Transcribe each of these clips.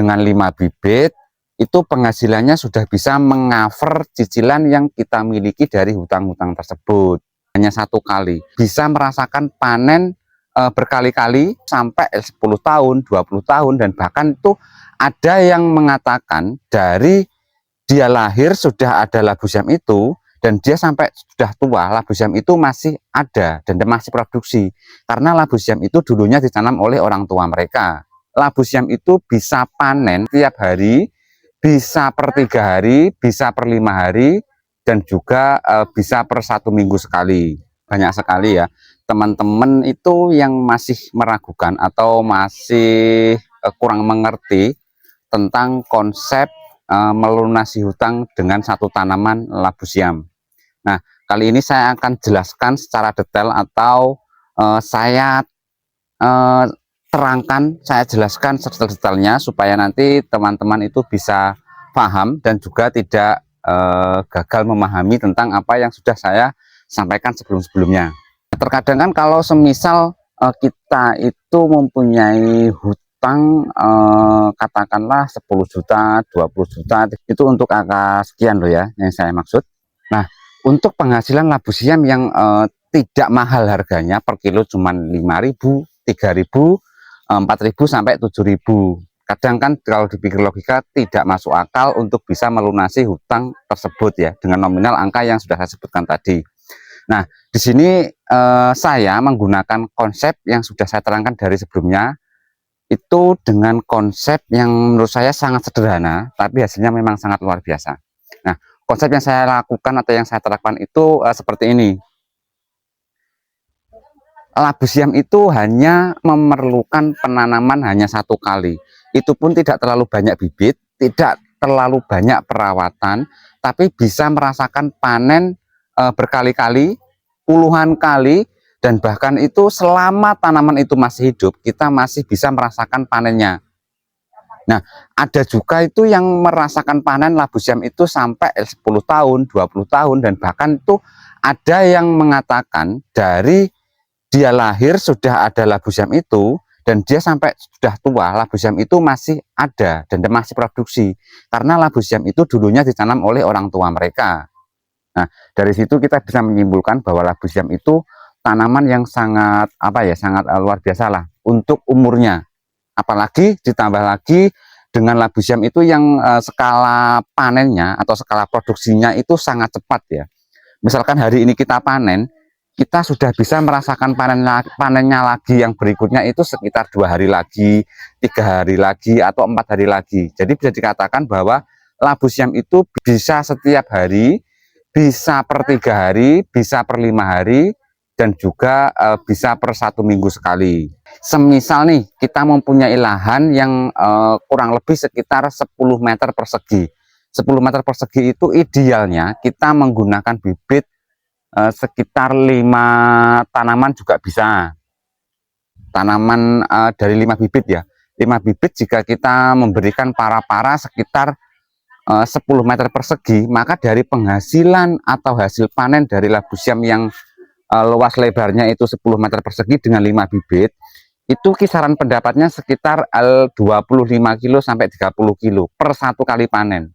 Dengan 5 bibit, itu penghasilannya sudah bisa mengcover cicilan yang kita miliki dari hutang-hutang tersebut. Hanya 1 kali, bisa merasakan panen berkali-kali sampai 10 tahun, 20 tahun, dan bahkan itu ada yang mengatakan dari dia lahir sudah ada labu siam itu, dan dia sampai sudah tua, labu siam itu masih ada dan masih produksi. Karena labu siam itu dulunya ditanam oleh orang tua mereka. Labu siam itu bisa panen tiap hari, bisa per 3 hari, bisa per 5 hari, dan juga bisa per 1 minggu sekali. Banyak sekali ya teman-teman itu yang masih meragukan atau masih kurang mengerti tentang konsep melunasi hutang dengan satu tanaman labu siam. Nah, kali ini saya akan jelaskan secara detail atau saya terangkan, saya jelaskan sedetail-detailnya supaya nanti teman-teman itu bisa paham dan juga tidak gagal memahami tentang apa yang sudah saya sampaikan sebelum-sebelumnya. Terkadang kan kalau semisal kita itu mempunyai hutang katakanlah 10 juta, 20 juta, itu untuk angka sekian loh ya yang saya maksud. Nah, untuk penghasilan labu siam yang tidak mahal harganya, per kilo cuma 5.000, 3.000, 4.000 sampai 7.000. Kadang kan kalau dipikir logika tidak masuk akal untuk bisa melunasi hutang tersebut ya dengan nominal angka yang sudah saya sebutkan tadi. Nah, di sini saya menggunakan konsep yang sudah saya terangkan dari sebelumnya, itu dengan konsep yang menurut saya sangat sederhana, tapi hasilnya memang sangat luar biasa. Nah, konsep yang saya lakukan atau yang saya terapkan itu seperti ini. Labu siam itu hanya memerlukan penanaman hanya 1 kali. Itu pun tidak terlalu banyak bibit, tidak terlalu banyak perawatan, tapi bisa merasakan panen berkali-kali, puluhan kali, dan bahkan itu selama tanaman itu masih hidup, kita masih bisa merasakan panennya. Nah, ada juga itu yang merasakan panen labu siam itu sampai 10 tahun, 20 tahun, dan bahkan itu ada yang mengatakan dari dia lahir sudah ada labu siam itu, dan dia sampai sudah tua, labu siam itu masih ada dan masih produksi. Karena labu siam itu dulunya ditanam oleh orang tua mereka. Nah, dari situ kita bisa menyimpulkan bahwa labu siam itu tanaman yang sangat sangat luar biasa lah untuk umurnya. Apalagi ditambah lagi dengan labu siam itu yang skala panennya atau skala produksinya itu sangat cepat ya. Misalkan hari ini kita panen, kita sudah bisa merasakan panennya lagi yang berikutnya itu sekitar 2 hari lagi, 3 hari lagi, atau 4 hari lagi. Jadi bisa dikatakan bahwa labu siam itu bisa setiap hari, bisa per 3 hari, bisa per 5 hari, dan juga bisa per 1 minggu sekali. Semisal nih kita mempunyai lahan yang kurang lebih sekitar 10 meter persegi. 10 meter persegi itu idealnya kita menggunakan bibit sekitar 5 tanaman juga bisa. Tanaman dari 5 bibit ya. 5 bibit jika kita memberikan para-para sekitar 10 meter persegi, maka dari penghasilan atau hasil panen dari labu siam yang luas lebarnya itu 10 meter persegi dengan 5 bibit, itu kisaran pendapatnya sekitar 25 kilo sampai 30 kilo per 1 kali panen.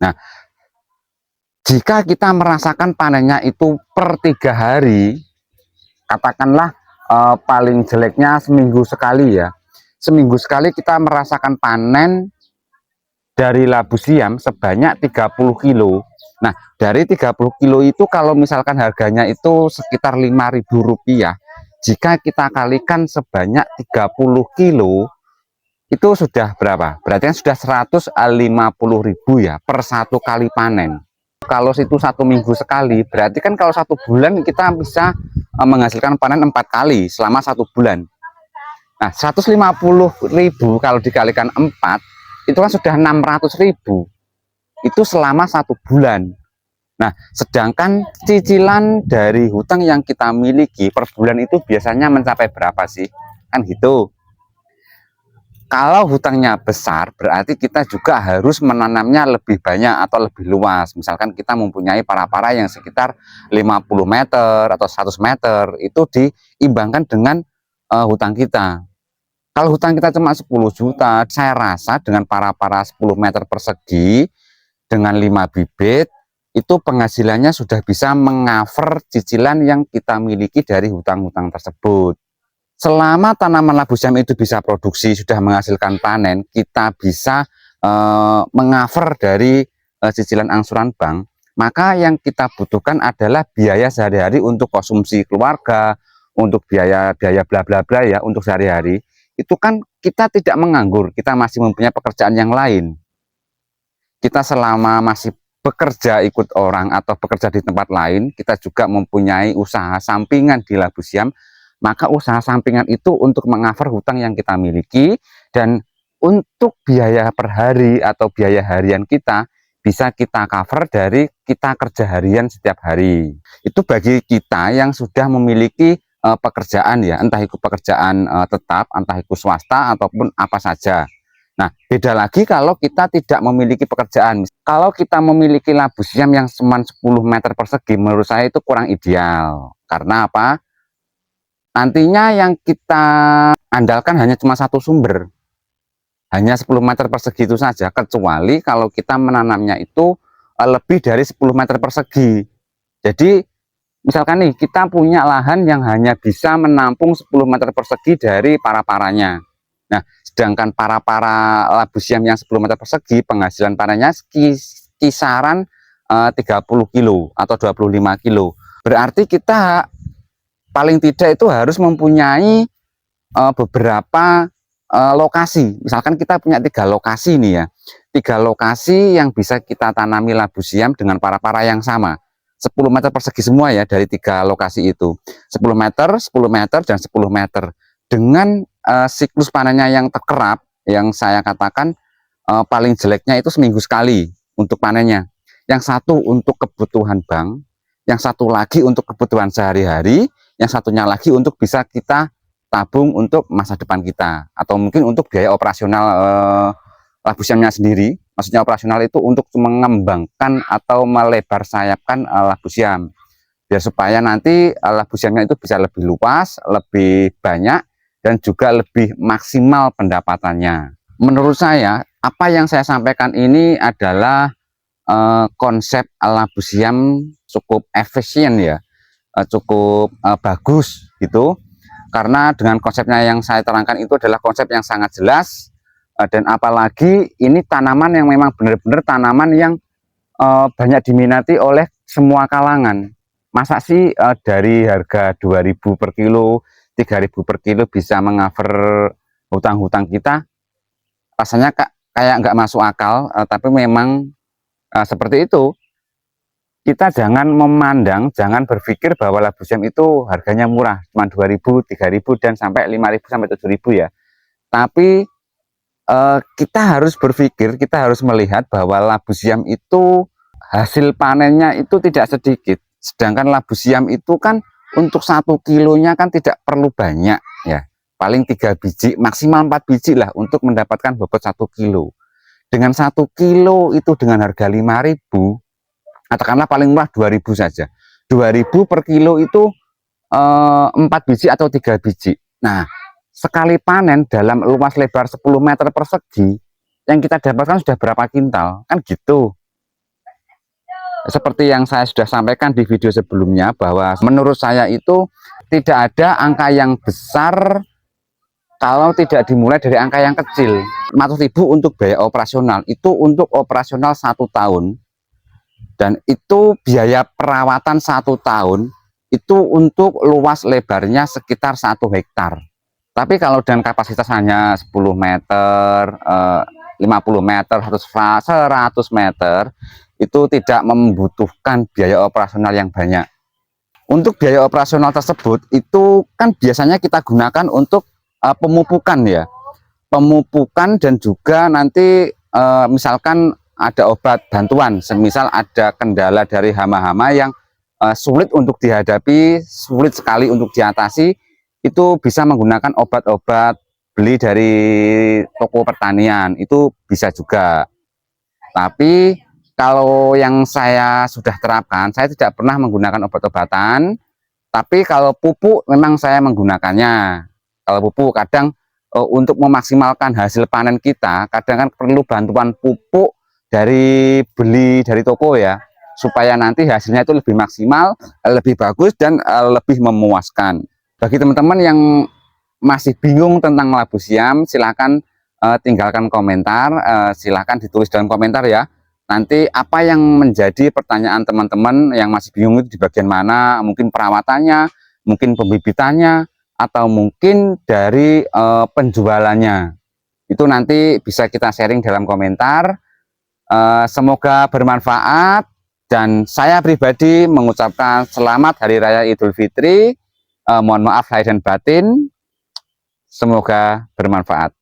Nah, jika kita merasakan panennya itu per 3 hari, katakanlah paling jeleknya seminggu sekali ya. Seminggu sekali kita merasakan panen dari labu siam sebanyak 30 kilo. Nah, dari 30 kilo itu kalau misalkan harganya itu sekitar Rp5.000, jika kita kalikan sebanyak 30 kilo, itu sudah berapa? Berarti kan sudah 150.000 ya per 1 kali panen. Kalau itu 1 minggu sekali, berarti kan kalau 1 bulan kita bisa menghasilkan panen 4 kali selama 1 bulan. Nah, 150.000 kalau dikalikan 4, itu kan sudah 600.000. Itu selama 1 bulan. Nah, sedangkan cicilan dari hutang yang kita miliki per bulan itu biasanya mencapai berapa sih? Kan gitu. Kalau hutangnya besar, berarti kita juga harus menanamnya lebih banyak atau lebih luas. Misalkan kita mempunyai para-para yang sekitar 50 meter atau 100 meter, itu diimbangkan dengan hutang kita. Kalau hutang kita cuma 10 juta, saya rasa dengan para 10 meter persegi dengan 5 bibit itu penghasilannya sudah bisa mengcover cicilan yang kita miliki dari hutang-hutang tersebut. Selama tanaman labu siam itu bisa produksi, sudah menghasilkan panen, kita bisa mengcover dari cicilan angsuran bank, maka yang kita butuhkan adalah biaya sehari-hari untuk konsumsi keluarga, untuk biaya-biaya bla bla bla ya, untuk sehari-hari. Itu kan kita tidak menganggur, kita masih mempunyai pekerjaan yang lain. Kita selama masih bekerja ikut orang atau bekerja di tempat lain, kita juga mempunyai usaha sampingan di labu siam, maka usaha sampingan itu untuk mengcover hutang yang kita miliki, dan untuk biaya per hari atau biaya harian kita bisa kita cover dari kita kerja harian setiap hari. Itu bagi kita yang sudah memiliki pekerjaan ya, entah itu pekerjaan tetap, entah itu swasta ataupun apa saja. Nah, beda lagi kalau kita tidak memiliki pekerjaan. Kalau kita memiliki labu siam yang cuma 10 meter persegi, menurut saya itu kurang ideal. Karena apa? Nantinya yang kita andalkan hanya cuma satu sumber. Hanya 10 meter persegi itu saja, kecuali kalau kita menanamnya itu lebih dari 10 meter persegi. Jadi misalkan nih, kita punya lahan yang hanya bisa menampung 10 meter persegi dari para-paranya. Nah, sedangkan para-para labu siam yang 10 meter persegi, penghasilan panennya kisaran 30 kilo atau 25 kilo. Berarti kita paling tidak itu harus mempunyai beberapa lokasi. Misalkan kita punya 3 lokasi nih ya. 3 lokasi yang bisa kita tanami labu siam dengan para-para yang sama. 10 meter persegi semua ya dari 3 lokasi itu. 10 meter, 10 meter, dan 10 meter. Dengan siklus panennya yang terkerap, yang saya katakan paling jeleknya itu seminggu sekali untuk panennya. Yang satu untuk kebutuhan bank, yang satu lagi untuk kebutuhan sehari-hari, yang satunya lagi untuk bisa kita tabung untuk masa depan kita. Atau mungkin untuk biaya operasional labu siamnya sendiri. Maksudnya operasional itu untuk mengembangkan atau melebar sayapkan labu siam, biar supaya nanti labu siamnya itu bisa lebih luas, lebih banyak, dan juga lebih maksimal pendapatannya. Menurut saya, apa yang saya sampaikan ini adalah konsep labu siam cukup efisien ya, cukup bagus gitu, karena dengan konsepnya yang saya terangkan itu adalah konsep yang sangat jelas. Dan apalagi ini tanaman yang memang benar-benar tanaman yang banyak diminati oleh semua kalangan. Masa sih dari harga 2.000 per kilo, 3.000 per kilo bisa mengcover hutang-hutang kita? Rasanya kayak nggak masuk akal, tapi memang seperti itu. Kita jangan memandang, jangan berpikir bahwa labu siam itu harganya murah, cuma 2.000, 3.000, dan sampai 5.000 sampai 7.000 ya. Tapi kita harus berpikir, kita harus melihat bahwa labu siam itu hasil panennya itu tidak sedikit. Sedangkan labu siam itu kan untuk 1 kilonya kan tidak perlu banyak ya. Paling 3 biji, maksimal 4 biji lah untuk mendapatkan bobot 1 kilo. Dengan 1 kilo itu dengan harga 5.000, katakanlah paling murah 2.000 saja. 2.000 per kilo itu 4 biji atau 3 biji. Nah, sekali panen dalam luas lebar 10 meter persegi, yang kita dapatkan sudah berapa kintal, kan gitu. Seperti yang saya sudah sampaikan di video sebelumnya, bahwa menurut saya itu tidak ada angka yang besar kalau tidak dimulai dari angka yang kecil. 400.000 untuk biaya operasional, itu untuk operasional 1 tahun, dan itu biaya perawatan 1 tahun, itu untuk luas lebarnya sekitar 1 hektar. Tapi kalau dengan kapasitas hanya 10 meter, 50 meter, 100 meter, itu tidak membutuhkan biaya operasional yang banyak. Untuk biaya operasional tersebut, itu kan biasanya kita gunakan untuk pemupukan ya. Pemupukan, dan juga nanti misalkan ada obat bantuan, semisal ada kendala dari hama-hama yang sulit untuk dihadapi, sulit sekali untuk diatasi, itu bisa menggunakan obat-obat beli dari toko pertanian, itu bisa juga. Tapi kalau yang saya sudah terapkan, saya tidak pernah menggunakan obat-obatan. Tapi kalau pupuk memang saya menggunakannya. Kalau pupuk kadang untuk memaksimalkan hasil panen kita, kadang kan perlu bantuan pupuk dari beli dari toko ya, supaya nanti hasilnya itu lebih maksimal, lebih bagus, dan lebih memuaskan. Bagi teman-teman yang masih bingung tentang labu siam, silahkan tinggalkan komentar, silahkan ditulis dalam komentar ya. Nanti apa yang menjadi pertanyaan teman-teman yang masih bingung itu di bagian mana, mungkin perawatannya, mungkin pembibitannya, atau mungkin dari penjualannya, itu nanti bisa kita sharing dalam komentar. Semoga bermanfaat, dan saya pribadi mengucapkan selamat Hari Raya Idul Fitri. Mohon maaf lahir dan batin, semoga bermanfaat.